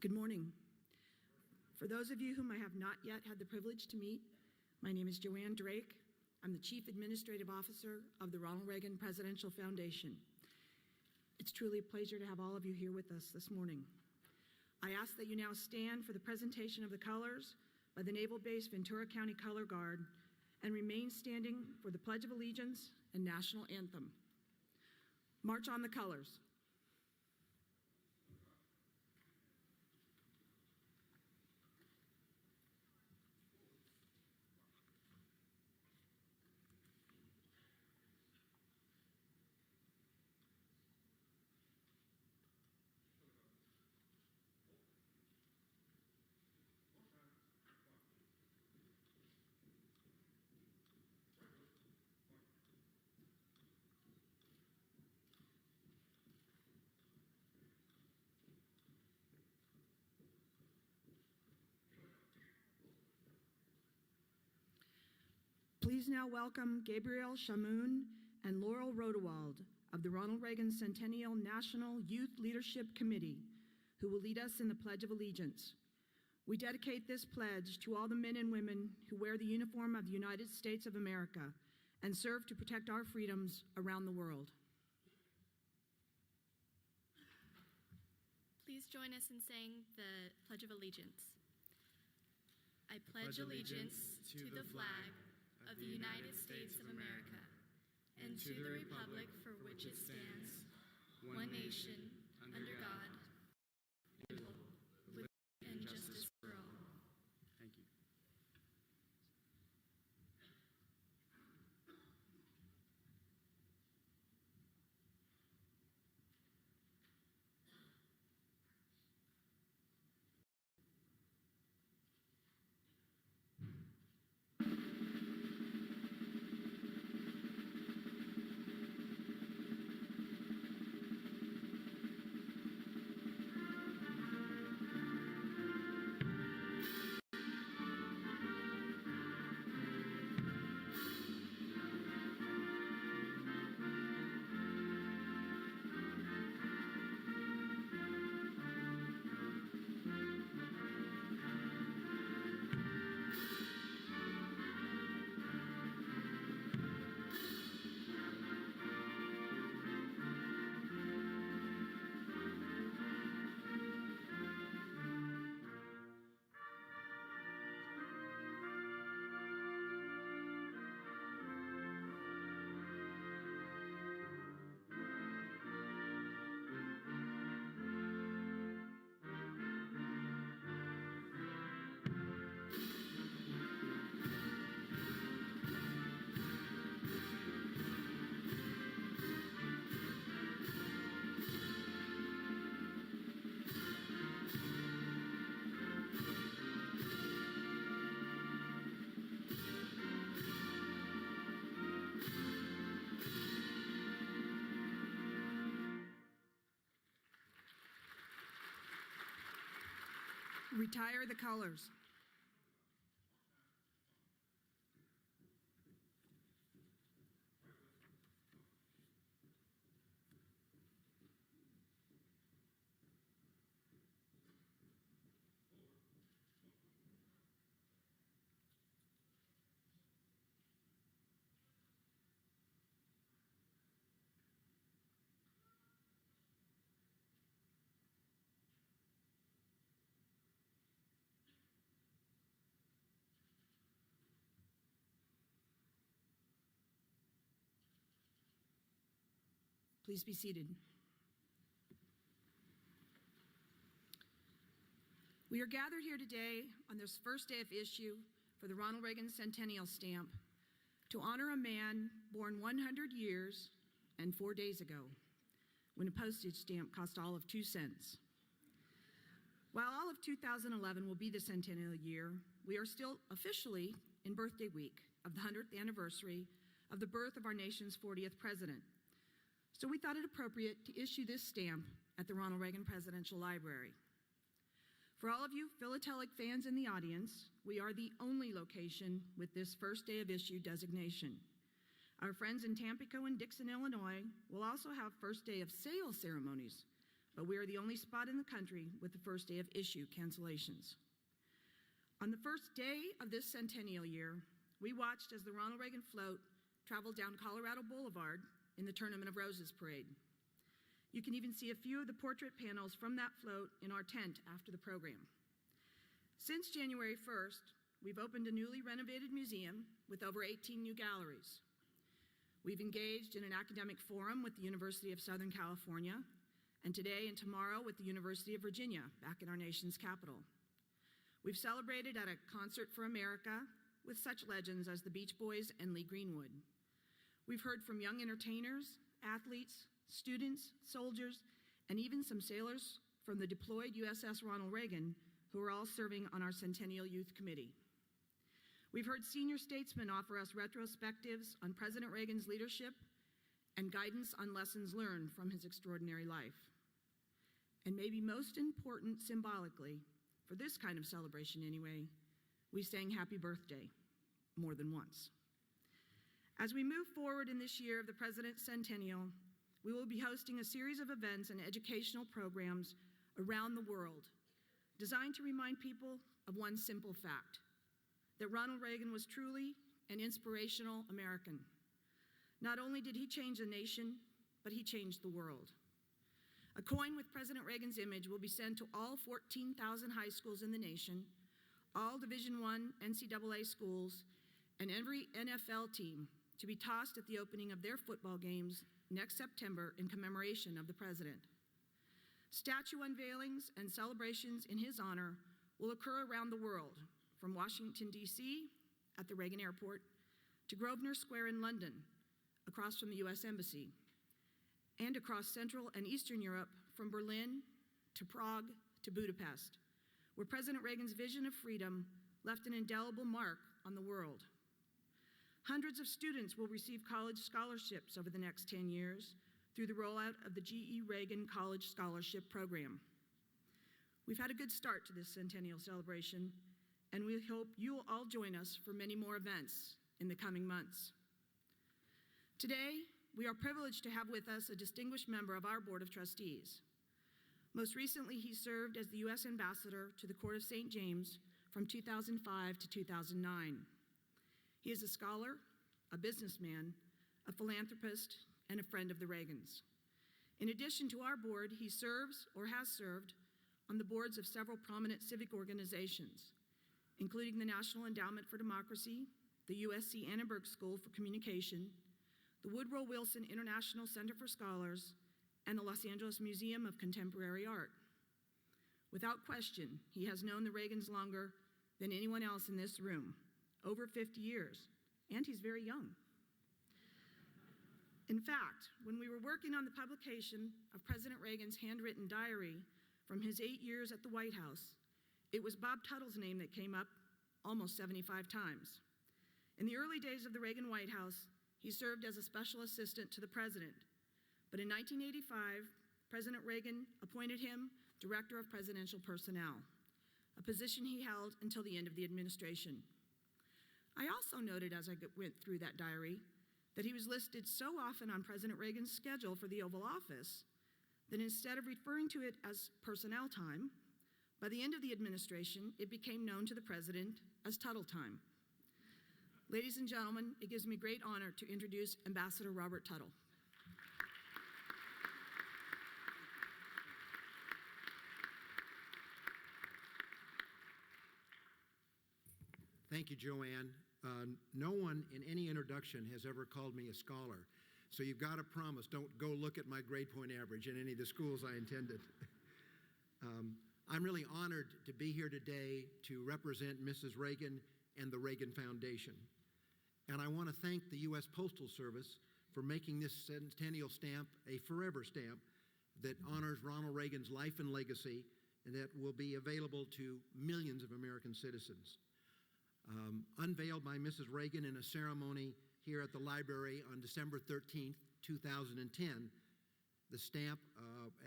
Good morning. For those of you whom I have not yet had the privilege to meet, my name is Joanne Drake. I'm the Chief Administrative Officer of the Ronald Reagan Presidential Foundation. It's truly a pleasure to have all of you here with us this morning. I ask that you now stand for the presentation of the colors by the Naval Base Ventura County Color Guard and remain standing for the Pledge of Allegiance and National Anthem. March on the colors. Please now welcome Gabrielle Shamoun and Laurel Rodewald of the Ronald Reagan Centennial National Youth Leadership Committee, who will lead us in the Pledge of Allegiance. We dedicate this pledge to all the men and women who wear the uniform of the United States of America and serve to protect our freedoms around the world. Please join us in saying the Pledge of Allegiance. I pledge allegiance to the flag of the United States of America and to the republic for which it stands, one nation, under God, indivisible, with liberty and justice for all. Thank you. Retire the colors. Please be seated. We are gathered here today on this first day of issue for the Ronald Reagan Centennial Stamp to honor a man born 100 years and 4 days ago, when a postage stamp cost all of 2 cents. While all of 2011 will be the centennial year, we are still officially in birthday week of the 100th anniversary of the birth of our nation's 40th president. So we thought it appropriate to issue this stamp at the Ronald Reagan Presidential Library. For all of you philatelic fans in the audience, we are the only location with this first day of issue designation. Our friends in Tampico and Dixon, Illinois will also have first day of sale ceremonies, but we are the only spot in the country with the first day of issue cancellations. On the first day of this centennial year, we watched as the Ronald Reagan float traveled down Colorado Boulevard in the Tournament of Roses parade. You can even see a few of the portrait panels from that float in our tent after the program. Since January 1st, we've opened a newly renovated museum with over 18 new galleries. We've engaged in an academic forum with the University of Southern California, and today and tomorrow with the University of Virginia, back in our nation's capital. We've celebrated at a Concert for America with such legends as the Beach Boys and Lee Greenwood. We've heard from young entertainers, athletes, students, soldiers, and even some sailors from the deployed USS Ronald Reagan, who are all serving on our Centennial Youth Committee. We've heard senior statesmen offer us retrospectives on President Reagan's leadership and guidance on lessons learned from his extraordinary life. And maybe most important symbolically, for this kind of celebration anyway, we sang happy birthday more than once. As we move forward in this year of the President's Centennial, we will be hosting a series of events and educational programs around the world designed to remind people of one simple fact, that Ronald Reagan was truly an inspirational American. Not only did he change a nation, but he changed the world. A coin with President Reagan's image will be sent to all 14,000 high schools in the nation, all Division I NCAA schools, and every NFL team to be tossed at the opening of their football games next September in commemoration of the President. Statue unveilings and celebrations in his honor will occur around the world, from Washington, D.C. at the Reagan Airport to Grosvenor Square in London, across from the U.S. Embassy, and across Central and Eastern Europe from Berlin to Prague to Budapest, where President Reagan's vision of freedom left an indelible mark on the world. Hundreds of students will receive college scholarships over the next 10 years through the rollout of the G.E. Reagan College Scholarship Program. We've had a good start to this centennial celebration, and we hope you will all join us for many more events in the coming months. Today, we are privileged to have with us a distinguished member of our Board of Trustees. Most recently, he served as the U.S. Ambassador to the Court of St. James from 2005 to 2009. He is a scholar, a businessman, a philanthropist, and a friend of the Reagans. In addition to our board, he serves or has served on the boards of several prominent civic organizations, including the National Endowment for Democracy, the USC Annenberg School for Communication, the Woodrow Wilson International Center for Scholars, and the Los Angeles Museum of Contemporary Art. Without question, he has known the Reagans longer than anyone else in this room, over 50 years, and he's very young. In fact, when we were working on the publication of President Reagan's handwritten diary from his 8 years at the White House, it was Bob Tuttle's name that came up almost 75 times. In the early days of the Reagan White House, he served as a special assistant to the president. But in 1985, President Reagan appointed him Director of Presidential Personnel, a position he held until the end of the administration. I also noted as I went through that diary that he was listed so often on President Reagan's schedule for the Oval Office that instead of referring to it as personnel time, by the end of the administration, it became known to the president as Tuttle time. Ladies and gentlemen, it gives me great honor to introduce Ambassador Robert Tuttle. Thank you, Joanne. No one in any introduction has ever called me a scholar, so you've got to promise, don't go look at my grade point average in any of the schools I attended. I'm really honored to be here today to represent Mrs. Reagan and the Reagan Foundation. And I want to thank the U.S. Postal Service for making this centennial stamp a forever stamp that honors Ronald Reagan's life and legacy, and that will be available to millions of American citizens. Unveiled by Mrs. Reagan in a ceremony here at the library on December 13th, 2010, the stamp,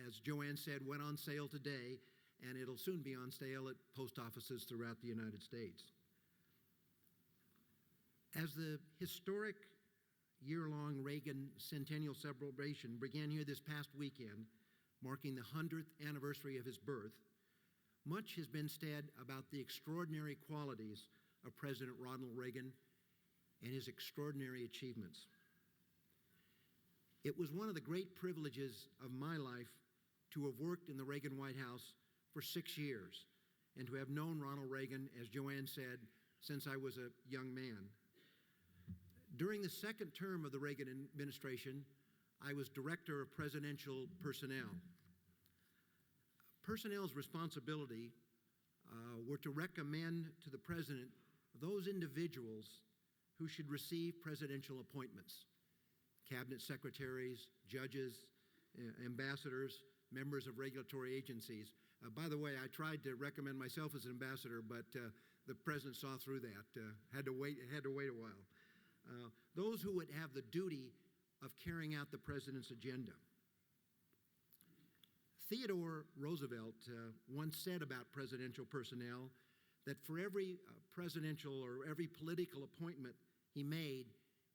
as Joanne said, went on sale today, and it'll soon be on sale at post offices throughout the United States. As the historic year-long Reagan Centennial celebration began here this past weekend, marking the 100th anniversary of his birth, much has been said about the extraordinary qualities of President Ronald Reagan and his extraordinary achievements. It was one of the great privileges of my life to have worked in the Reagan White House for 6 years and to have known Ronald Reagan, as Joanne said, since I was a young man. During the second term of the Reagan administration, I was Director of Presidential Personnel. Personnel's responsibility were to recommend to the President those individuals who should receive presidential appointments: cabinet secretaries, judges, ambassadors, members of regulatory agencies. By the way, I tried to recommend myself as an ambassador, but the President saw through that. Had to wait a while. Those who would have the duty of carrying out the President's agenda. Theodore Roosevelt once said about presidential personnel that for every presidential or every political appointment he made,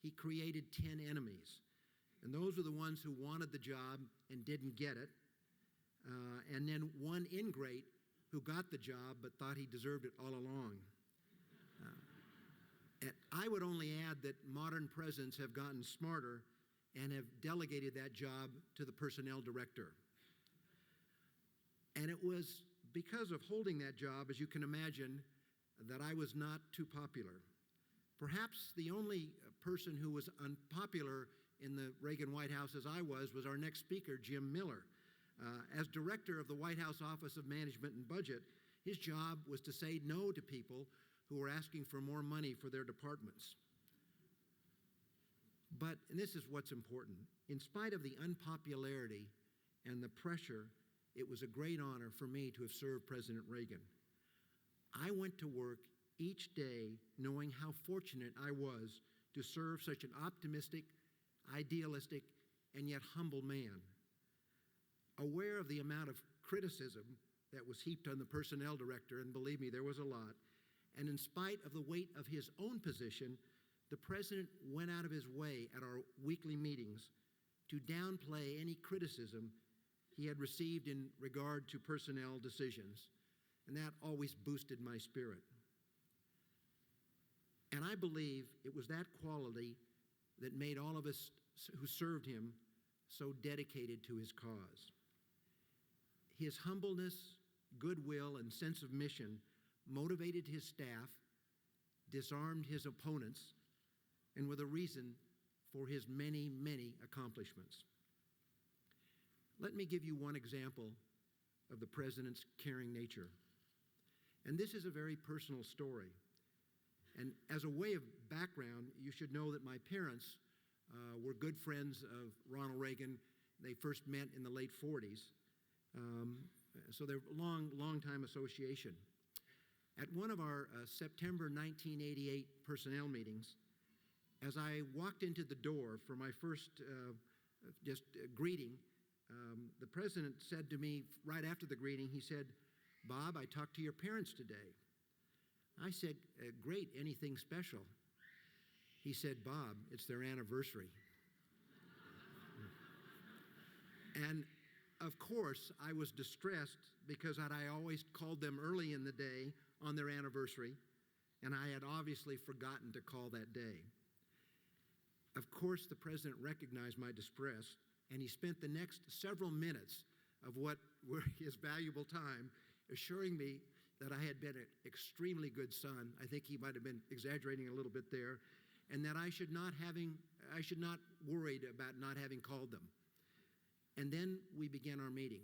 he created 10 enemies. And those were the ones who wanted the job and didn't get it. And then one ingrate who got the job but thought he deserved it all along. And I would only add that modern presidents have gotten smarter and have delegated that job to the personnel director. And it was because of holding that job, as you can imagine, that I was not too popular. Perhaps the only person who was unpopular in the Reagan White House as I was our next speaker, Jim Miller. As director of the White House Office of Management and Budget, his job was to say no to people who were asking for more money for their departments. But, and this is what's important, in spite of the unpopularity and the pressure, it was a great honor for me to have served President Reagan. I went to work each day knowing how fortunate I was to serve such an optimistic, idealistic, and yet humble man. Aware of the amount of criticism that was heaped on the personnel director, and believe me, there was a lot, and in spite of the weight of his own position, the President went out of his way at our weekly meetings to downplay any criticism he had received in regard to personnel decisions, and that always boosted my spirit. And I believe it was that quality that made all of us who served him so dedicated to his cause. His humbleness, goodwill, and sense of mission motivated his staff, disarmed his opponents, and were the reason for his many, many accomplishments. Let me give you one example of the President's caring nature. And this is a very personal story. And as a way of background, you should know that my parents were good friends of Ronald Reagan. They first met in the late 40s. So they're a long time association. At one of our September 1988 personnel meetings, as I walked into the door for my first greeting, the President said to me right after the greeting, he said, "Bob, I talked to your parents today." I said, "Great, anything special?" He said, "Bob, it's their anniversary." And of course, I was distressed because I always called them early in the day on their anniversary, and I had obviously forgotten to call that day. Of course, the President recognized my distress, and he spent the next several minutes of what were his valuable time assuring me that I had been an extremely good son. I think he might have been exaggerating a little bit there, and that I should not worried about not having called them. And then we began our meeting.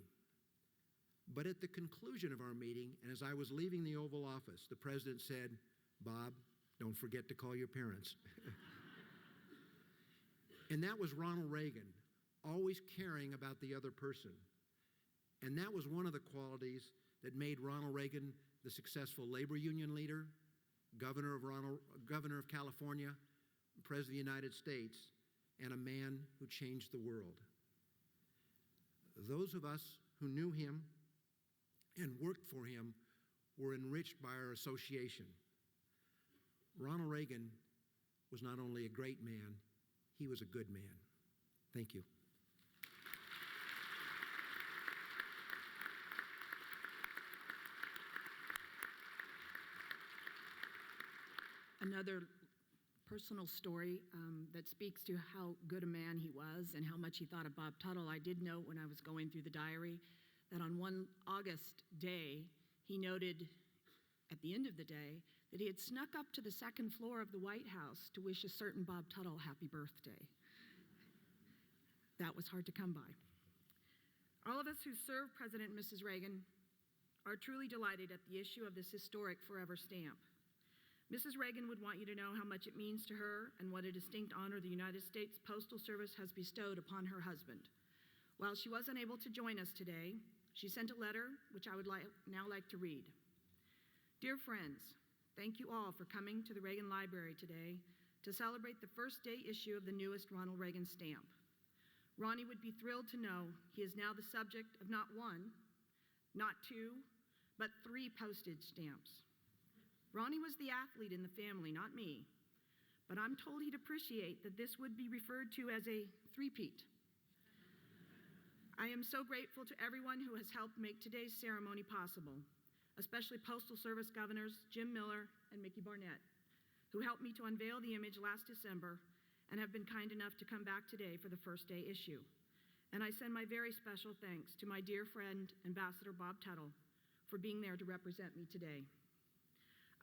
But at the conclusion of our meeting, and as I was leaving the Oval Office, the President said, "Bob, don't forget to call your parents." And that was Ronald Reagan, always caring about the other person. And that was one of the qualities that made Ronald Reagan the successful labor union leader, governor of California, President of the United States, and a man who changed the world. Those of us who knew him and worked for him were enriched by our association. Ronald Reagan was not only a great man, he was a good man. Thank you. another personal story that speaks to how good a man he was and how much he thought of Bob Tuttle. I did note when I was going through the diary that on one August day, he noted at the end of the day that he had snuck up to the second floor of the White House to wish a certain Bob Tuttle happy birthday. That was hard to come by. All of us who served President and Mrs. Reagan are truly delighted at the issue of this historic forever stamp. Mrs. Reagan would want you to know how much it means to her and what a distinct honor the United States Postal Service has bestowed upon her husband. While she was unable to join us today, she sent a letter which I would now like to read. Dear friends, thank you all for coming to the Reagan Library today to celebrate the first day issue of the newest Ronald Reagan stamp. Ronnie would be thrilled to know he is now the subject of not one, not two, but 3 postage stamps. Ronnie was the athlete in the family, not me, but I'm told he'd appreciate that this would be referred to as a three-peat. I am so grateful to everyone who has helped make today's ceremony possible, especially Postal Service Governors Jim Miller and Mickey Barnett, who helped me to unveil the image last December and have been kind enough to come back today for the first day issue. And I send my very special thanks to my dear friend, Ambassador Bob Tuttle, for being there to represent me today.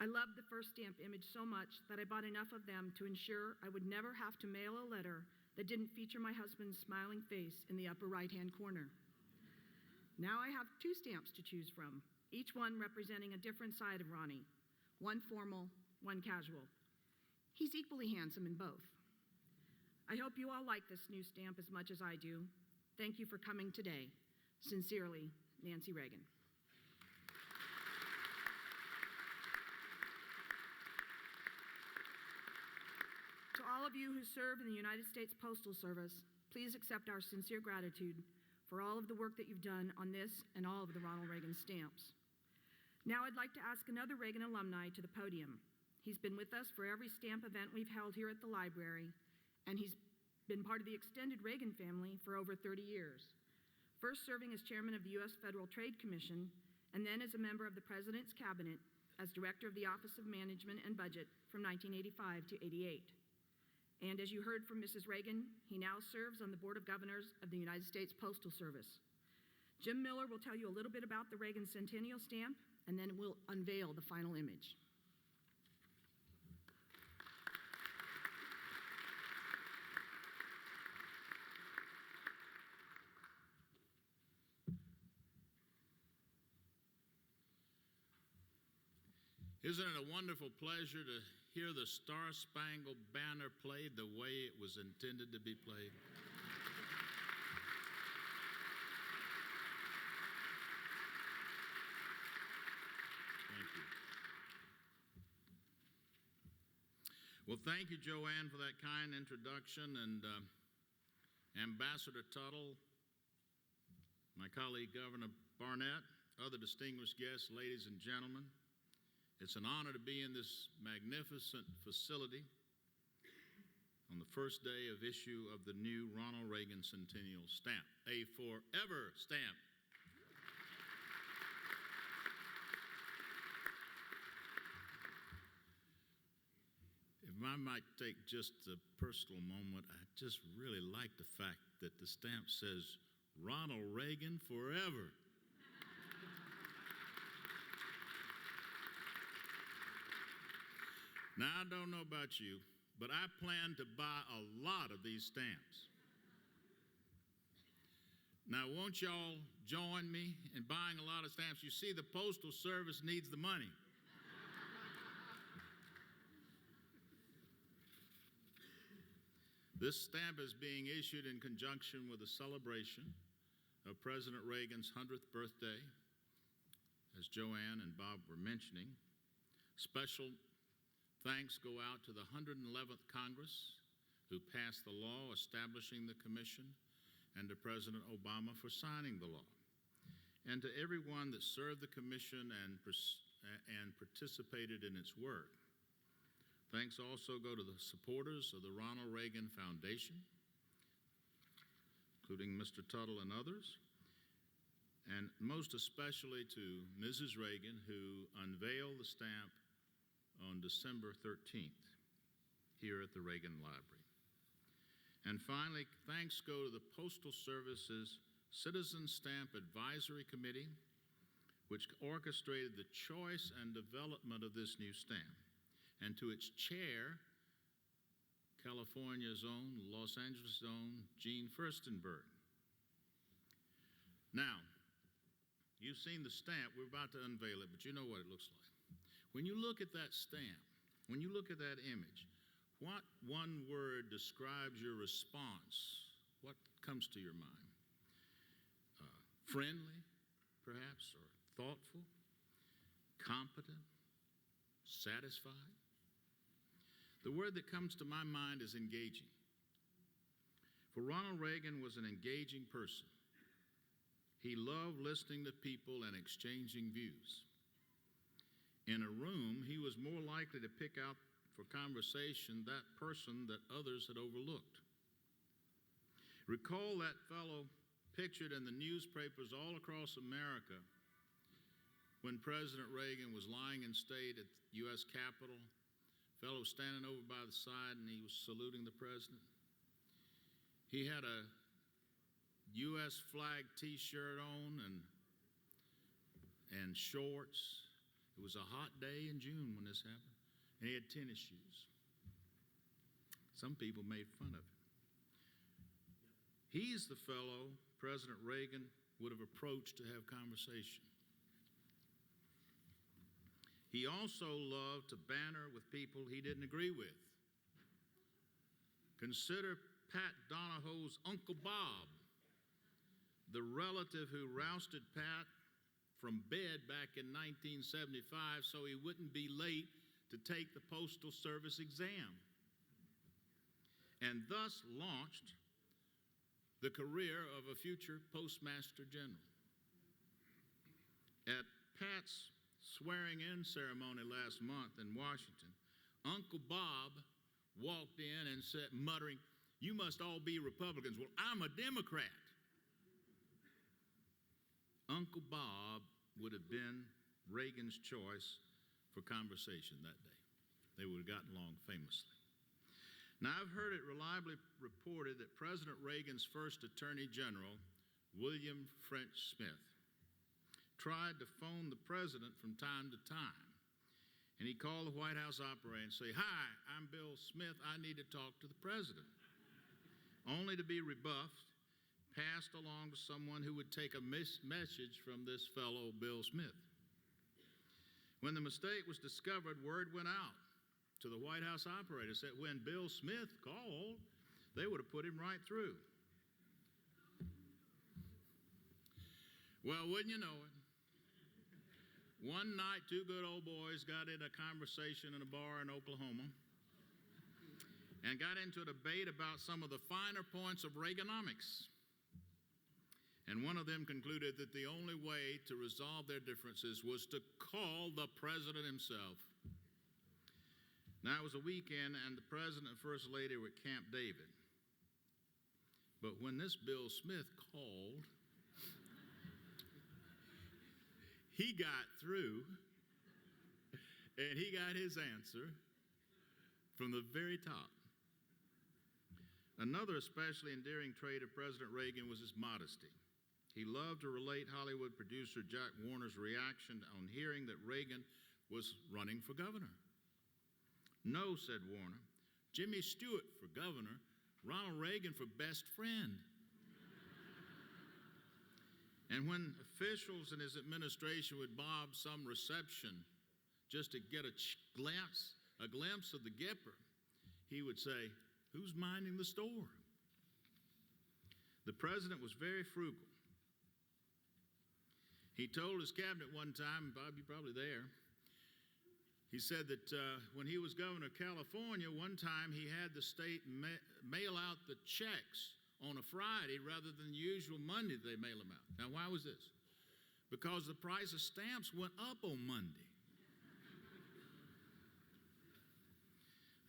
I loved the first stamp image so much that I bought enough of them to ensure I would never have to mail a letter that didn't feature my husband's smiling face in the upper right-hand corner. Now I have 2 stamps to choose from, each one representing a different side of Ronnie, one formal, one casual. He's equally handsome in both. I hope you all like this new stamp as much as I do. Thank you for coming today. Sincerely, Nancy Reagan. To all of you who serve in the United States Postal Service, please accept our sincere gratitude for all of the work that you've done on this and all of the Ronald Reagan stamps. Now I'd like to ask another Reagan alumni to the podium. He's been with us for every stamp event we've held here at the library, and he's been part of the extended Reagan family for over 30 years, first serving as chairman of the U.S. Federal Trade Commission, and then as a member of the President's Cabinet as director of the Office of Management and Budget from 1985 to 88. And as you heard from Mrs. Reagan, he now serves on the Board of Governors of the United States Postal Service. Jim Miller will tell you a little bit about the Reagan Centennial stamp, and then we'll unveil the final image. Isn't it a wonderful pleasure to hear the Star-Spangled Banner played the way it was intended to be played? Thank you. Well, thank you, Joanne, for that kind introduction, and Ambassador Tuttle, my colleague Governor Barnett, other distinguished guests, ladies and gentlemen. It's an honor to be in this magnificent facility on the first day of issue of the new Ronald Reagan Centennial stamp, a forever stamp. If I might take just a personal moment, I just really like the fact that the stamp says Ronald Reagan forever. Now, I don't know about you, but I plan to buy a lot of these stamps. Now, won't y'all join me in buying a lot of stamps? You see, the Postal Service needs the money. This stamp is being issued in conjunction with a celebration of President Reagan's 100th birthday, as Joanne and Bob were mentioning. Special thanks go out to the 111th Congress, who passed the law establishing the commission, and to President Obama for signing the law, and to everyone that served the commission and participated in its work. Thanks also go to the supporters of the Ronald Reagan Foundation, including Mr. Tuttle and others, and most especially to Mrs. Reagan, who unveiled the stamp on December 13th here at the Reagan Library. And finally, thanks go to the Postal Service's Citizen Stamp Advisory Committee, which orchestrated the choice and development of this new stamp, and to its chair, California's own, Los Angeles' own, Gene Furstenberg. Now, you've seen the stamp. We're about to unveil it, but you know what it looks like. When you look at that stamp, when you look at that image, what one word describes your response? What comes to your mind? Friendly, perhaps, or thoughtful, competent, satisfied? The word that comes to my mind is engaging. For Ronald Reagan was an engaging person. He loved listening to people and exchanging views. In a room, he was more likely to pick out for conversation that person that others had overlooked. Recall that fellow pictured in the newspapers all across America when President Reagan was lying in state at the U.S. Capitol, fellow standing over by the side and he was saluting the president. He had a U.S. flag t-shirt on and shorts. It was a hot day in June when this happened, and he had tennis shoes. Some people made fun of him. He's the fellow President Reagan would have approached to have conversation. He also loved to banter with people he didn't agree with. Consider Pat Donahoe's Uncle Bob, the relative who rousted Pat from bed back in 1975 so he wouldn't be late to take the Postal Service exam, and thus launched the career of a future Postmaster General. At Pat's swearing-in ceremony last month in Washington, Uncle Bob walked in and said, muttering, "You must all be Republicans." "Well, I'm a Democrat." Uncle Bob would have been Reagan's choice for conversation that day. They would have gotten along famously. Now, I've heard it reliably reported that President Reagan's first Attorney General, William French Smith, tried to phone the president from time to time. And he called the White House operator and say, "Hi, I'm Bill Smith. I need to talk to the president." Only to be rebuffed, passed along to someone who would take a message from this fellow Bill Smith. When the mistake was discovered, word went out to the White House operator that when Bill Smith called, they would have put him right through. Well, wouldn't you know it? One night, two good old boys got in a conversation in a bar in Oklahoma and got into a debate about some of the finer points of Reaganomics. And one of them concluded that the only way to resolve their differences was to call the president himself. Now, it was a weekend, and the president and first lady were at Camp David. But when this Bill Smith called, he got through, and he got his answer from the very top. Another especially endearing trait of President Reagan was his modesty. He loved to relate Hollywood producer Jack Warner's reaction on hearing that Reagan was running for governor. "No," said Warner, "Jimmy Stewart for governor, Ronald Reagan for best friend." And when officials in his administration would bob some reception just to get a glimpse of the Gipper, he would say, "Who's minding the store?" The president was very frugal. He told his cabinet one time, Bob, you're probably there, he said that when he was governor of California, one time he had the state mail out the checks on a Friday rather than the usual Monday they mail them out. Now, why was this? Because the price of stamps went up on Monday.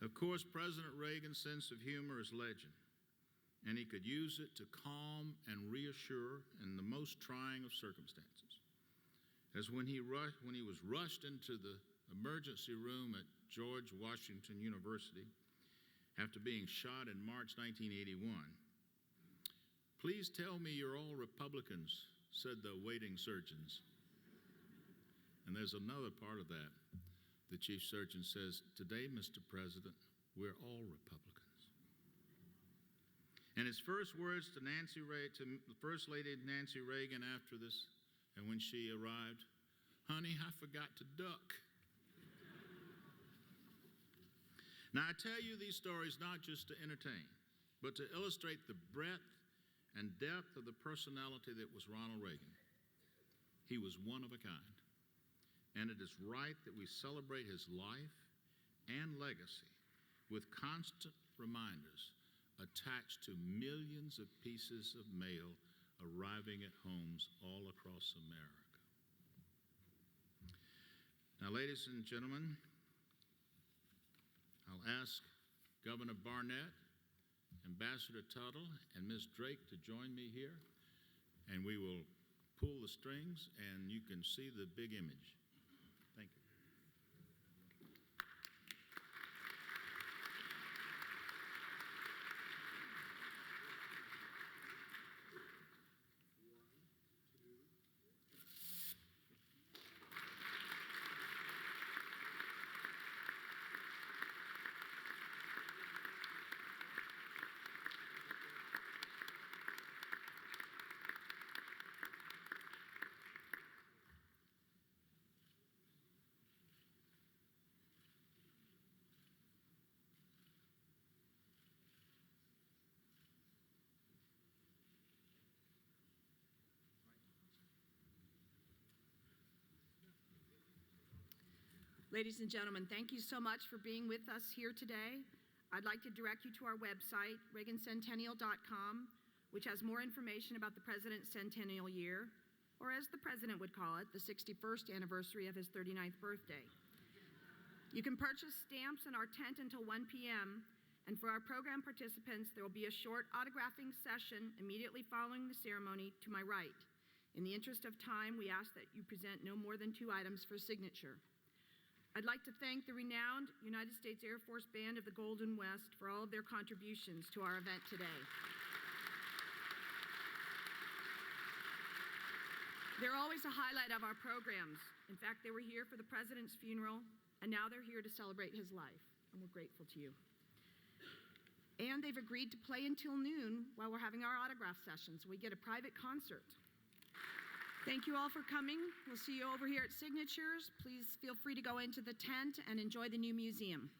Of course, President Reagan's sense of humor is legend, and he could use it to calm and reassure in the most trying of circumstances. As when he was rushed into the emergency room at George Washington University after being shot in March 1981. "Please tell me you're all Republicans," said the waiting surgeons. And there's another part of that. The chief surgeon says, "Today, Mr. President, we're all Republicans." And his first words to First Lady Nancy Reagan after this, and when she arrived, "Honey, I forgot to duck." Now, I tell you these stories not just to entertain, but to illustrate the breadth and depth of the personality that was Ronald Reagan. He was one of a kind. And it is right that we celebrate his life and legacy with constant reminders attached to millions of pieces of mail arriving at homes all across America. Now, ladies and gentlemen, I'll ask Governor Barnett, Ambassador Tuttle, and Ms. Drake to join me here, and we will pull the strings, and you can see the big image. Thank you. Ladies and gentlemen, thank you so much for being with us here today. I'd like to direct you to our website, reagancentennial.com, which has more information about the President's centennial year, or as the President would call it, the 61st anniversary of his 39th birthday. You can purchase stamps in our tent until 1 p.m., and for our program participants, there will be a short autographing session immediately following the ceremony to my right. In the interest of time, we ask that you present no more than 2 items for signature. I'd like to thank the renowned United States Air Force Band of the Golden West for all of their contributions to our event today. They're always a highlight of our programs. In fact, they were here for the President's funeral, and now they're here to celebrate his life, and we're grateful to you. And they've agreed to play until noon while we're having our autograph session, so we get a private concert. Thank you all for coming. We'll see you over here at Signatures. Please feel free to go into the tent and enjoy the new museum.